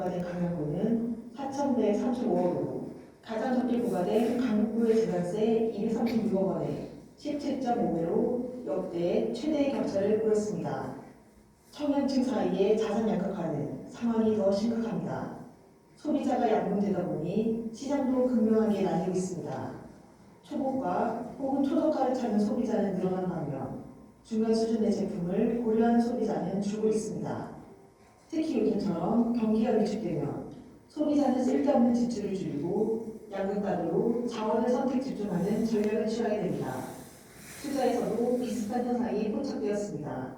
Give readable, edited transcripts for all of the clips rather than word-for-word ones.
부과된 가격분은 4,135억으로 가장 적게 부과된 강북구의 재산세 236억 원에 17.5배로 역대 최대의 격차를 보였습니다. 청년층 사이에 자산 양극화는 상황이 더 심각합니다. 소비자가 양분되다 보니 시장도 극명하게 나뉘고 있습니다. 초고가 혹은 초저가를 찾는 소비자는 늘어난 반면 중간 수준의 제품을 고려하는 소비자는 줄고 있습니다. 특히 요즘처럼 경기가 위축되면 소비자는 쓸데없는 지출을 줄이고 양극단으로 자원을 선택 집중하는 전략을 취하게 됩니다. 투자에서도 비슷한 현상이 포착되었습니다.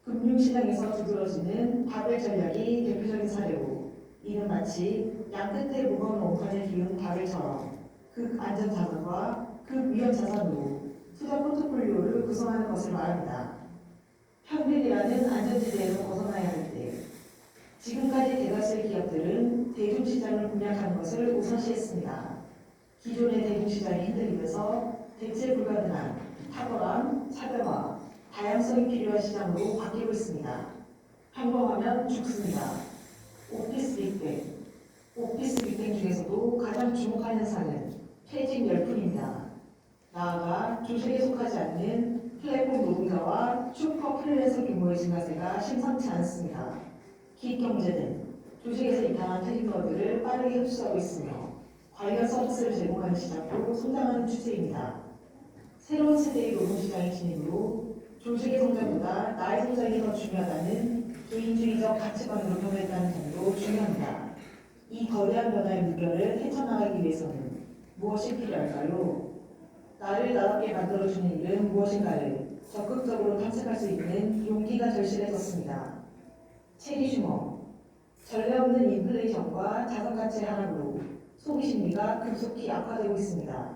금융시장에서 두드러지는 바벨 전략이 대표적인 사례로 이는 마치 양끝에 무거운 원판을 기운 바벨처럼 극안전 자산과 극위험 자산으로 투자 포트폴리오를 구성하는 것을 말합니다. 평균이라는 안전지대에서 벗어나야 할 때 지금까지 대다수의 기업들은 대중시장을 공략하는 것을 우선시했습니다. 기존의 대중시장이 흔들리면서 대체 불가능한 탁월함, 차별화, 다양성이 필요한 시장으로 바뀌고 있습니다. 평범하면 죽습니다. 오피스 빅뱅. 오피스 빅뱅 중에서도 가장 주목하는 현상은 퇴직 열풍입니다. 나아가 조직에 속하지 않는 플랫폼 노동자와 슈퍼 프리랜서 규모의 증가세가 심상치 않습니다. 기업경제는 조직에서 이탈한 퇴직러들을 빠르게 흡수하고 있으며 관련 서비스를 제공하는 시장도 성장하는 추세입니다. 새로운 세대의 노동시장의 진입으로 조직의 성장보다 나의 성장이 더 중요하다는 개인주의적 가치관으로 변했다는 점도 중요합니다. 이 거대한 변화의 물결을 헤쳐나가기 위해서는 무엇이 필요할까요? 나를 나답게 만들어주는 일은 무엇인가를 적극적으로 탐색할 수 있는 용기가 절실해졌습니다. 체리 슈머, 전례 없는 인플레이션과 자산가치 하락으로 소비심리가 급속히 악화되고 있습니다.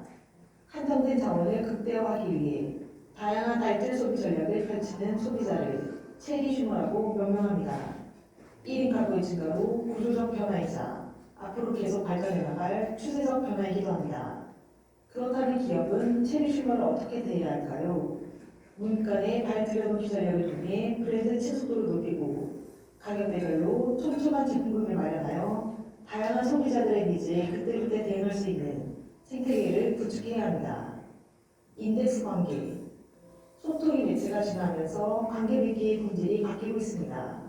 한정된 자원을 극대화하기 위해 다양한 알뜰 소비 전략을 펼치는 소비자를 체리 슈머라고 명명합니다. 1인 가구의 증가로 구조적 변화이자 앞으로 계속 발전해 나갈 추세적 변화이기도 합니다. 그렇다면 기업은 체리 슈머를 어떻게 대해야 할까요? 문간에 발 들여놓기 전략을 통해 브랜드 친숙도를 높이고 가격대별로 촘촘한 제품군을 마련하여 다양한 소비자들의 니즈에 그때그때 대응할 수 있는 생태계를 구축해야 합니다. 인덱스 관계. 소통의 매체가 진화하면서 관계 맺기의 본질이 바뀌고 있습니다.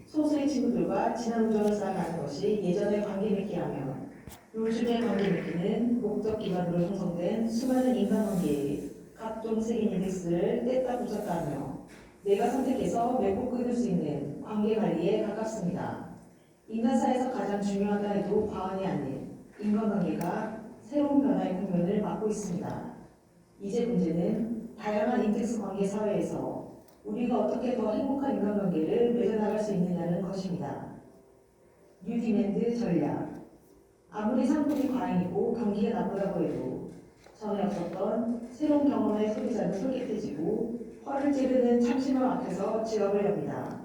소수의 친구들과 친한 우정을 쌓아가는 것이 예전의 관계 맺기라면 요즘의 관계 맺기는 목적 기반으로 형성된 수많은 인간관계에 각종 색인 인덱스를 뗐다 붙였다 하며 내가 선택해서 맺고 끊을 수 있는 관계 관리에 가깝습니다. 인간사에서 가장 중요하다 해도 과언이 아닌 인간관계가 새로운 변화의 국면을 맞고 있습니다. 이제 문제는 다양한 인덱스 관계 사회에서 우리가 어떻게 더 행복한 인간관계를 맺어나갈 수 있느냐는 것입니다. 뉴디맨드 전략. 아무리 상품이 과잉이고 경기가 나쁘다고 해도 전에 없었던 새로운 경험의 소비자는 솔깃해지고 허를 찌르는 참신함 앞에서 지갑을 엽니다.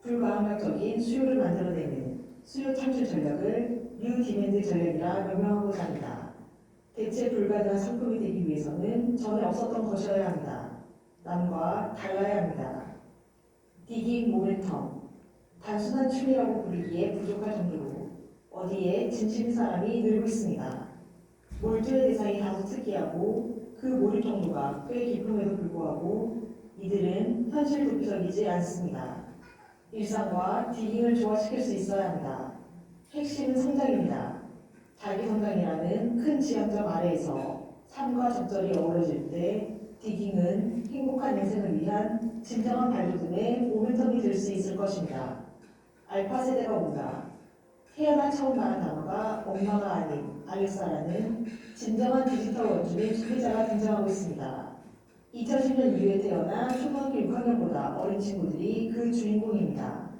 불가항력적인 수요를 만들어내는 수요 창출 전략을 뉴 디맨드 전략이라 명명하고자 합니다. 대체 불가능한 상품이 되기 위해서는 전에 없었던 것이어야 합니다. 남과 달라야 합니다. 디깅 모멘텀. 단순한 취미라고 부르기에 부족할 정도로 어디에 진심인 사람이 늘고 있습니다. 몰두의 대상이 다소 특이하고 그 몰입 정도가 꽤 깊음에도 불구하고 이들은 현실 도피적이지 않습니다. 일상과 디깅을 조화시킬 수 있어야 합니다. 핵심은 성장입니다. 자기 성장이라는 큰 지향점 아래에서 삶과 적절히 어우러질 때 디깅은 행복한 인생을 위한 진정한 발돋움의 모멘텀이 될 수 있을 것입니다. 알파 세대가 온다. 태어나 처음 말한 단어가 엄마가 아닌 알렉사라는 진정한 디지털 원주민 소비자가 등장하고 있습니다. 2010년 이후에 태어나 초등학교 6학년보다 어린 친구들이 그 주인공입니다.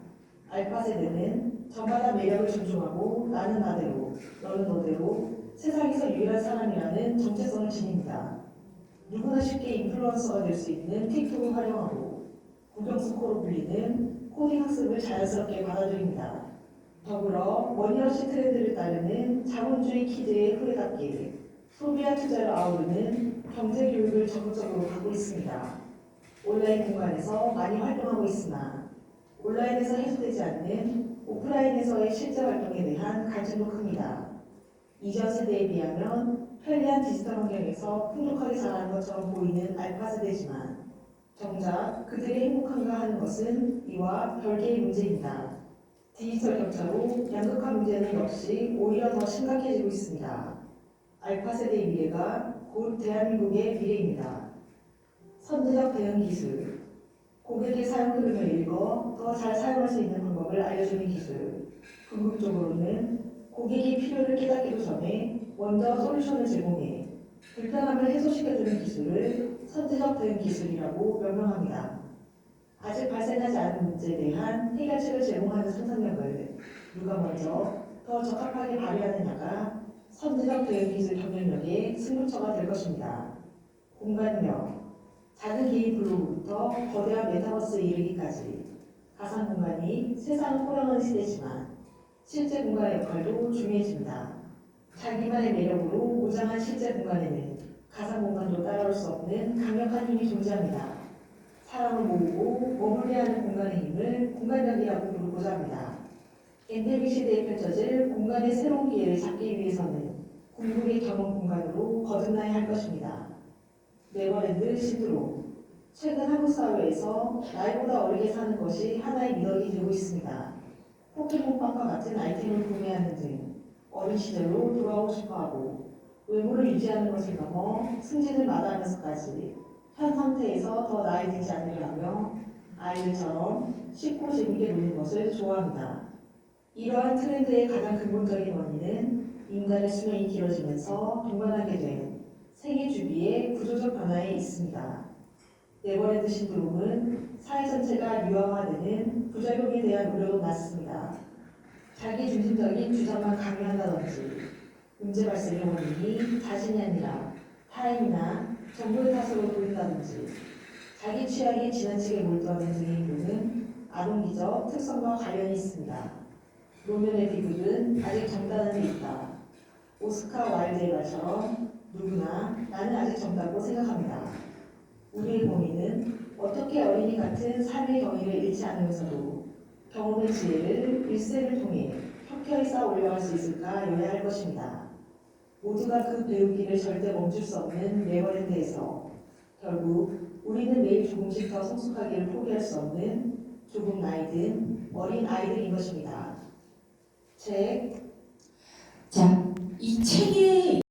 알파 세대는 저마다 매력을 존중하고 나는 나대로, 너는 너대로 세상에서 유일한 사람이라는 정체성을 지닙니다. 누구나 쉽게 인플루언서가 될 수 있는 틱톡을 활용하고 국영수코로 불리는 코딩 학습을 자연스럽게 받아들입니다. 더불어 머니러시 트렌드를 따르는 자본주의 키즈의 후레답게 소비와 투자를 아우르는 경제교육을 적극적으로 받고 있습니다. 온라인 공간에서 많이 활동하고 있으나 온라인에서 해소되지 않는 오프라인에서의 실제 활동에 대한 갈증도 큽니다. 이전 세대에 비하면 편리한 디지털 환경에서 풍족하게 자라는 것처럼 보이는 알파 세대지만 정작 그들이 행복한가 하는 것은 이와 별개의 문제입니다. 디지털 격차로 양극화 문제는 역시 오히려 더 심각해지고 있습니다. 알파 세대의 미래가 곧 대한민국의 미래입니다. 선제적 대응 기술, 고객의 사용 흐름을 읽어 더 잘 사용할 수 있는 방법을 알려주는 기술, 궁극적으로는 고객이 필요를 깨닫기도 전에 먼저 솔루션을 제공해 불편함을 해소시켜주는 기술을 선제적 대응 기술이라고 명명합니다. 아직 발생하지 않은 문제에 대한 해결책을 제공하는 상상력을 누가 먼저 더 적합하게 발휘하느냐가 선제적 대응 기술 경쟁력의 승부처가 될 것입니다. 공간력, 작은 개인 블로그부터 거대한 메타버스에 이르기까지 가상 공간이 세상을 포용하는 시대지만 실제 공간의 역할도 중요해집니다. 자기만의 매력으로 무장한 실제 공간에는 가상 공간도 따라올 수 없는 강력한 힘이 존재합니다. 사람을 모으고 머물게 하는 공간의 힘을 공간력이라고 부르고자 합니다. 엔데믹 시대에 펼쳐질 공간의 새로운 기회를 잡기 위해서는 궁극의 경험 공간으로 거듭나야 할 것입니다. 네버랜드 신드롬. 최근 한국 사회에서 나이보다 어리게 사는 것이 하나의 미덕이 되고 있습니다. 포켓몬빵과 같은 아이템을 구매하는 등 어린 시절로 돌아오고 싶어하고 외모를 유지하는 것을 넘어 승진을 마다하면서까지 현 상태에서 더 나이 들지 않으려 하며 아이들처럼 쉽고 재밌게 노는 것을 좋아합니다. 이러한 트렌드의 가장 근본적인 원인은 인간의 수명이 길어지면서 동반하게 된 생애 주기의 구조적 변화에 있습니다. 네버랜드 신드롬은 사회 전체가 유아화되는 부작용에 대한 우려도 낮습니다. 자기 중심적인 주장만 강요한다든지 문제 발생의 원인이 자신이 아니라 타인이나 정부의 탓으로 돌린다든지 자기 취향에 지나치게 몰두하는 등의 행동은 아동기적 특성과 관련이 있습니다. 노면의 비극은 아직 정답은 있다. 오스카 와일드의 말처럼 누구나 나는 아직 젊다고 생각합니다. 우리의 고민은 어떻게 어린이 같은 삶의 경위를 잃지 않으면서도 경험의 지혜를 일생을 통해 켜켜이 쌓아 올려갈 수 있을까여야 할 것입니다. 모두가 그 배우기를 절대 멈출 수 없는 네버랜드에서 결국 우리는 매일 조금씩 더 성숙하기를 포기할 수 없는 조금 나이 든 어린 아이들인 것입니다. 책. 자, 이 책의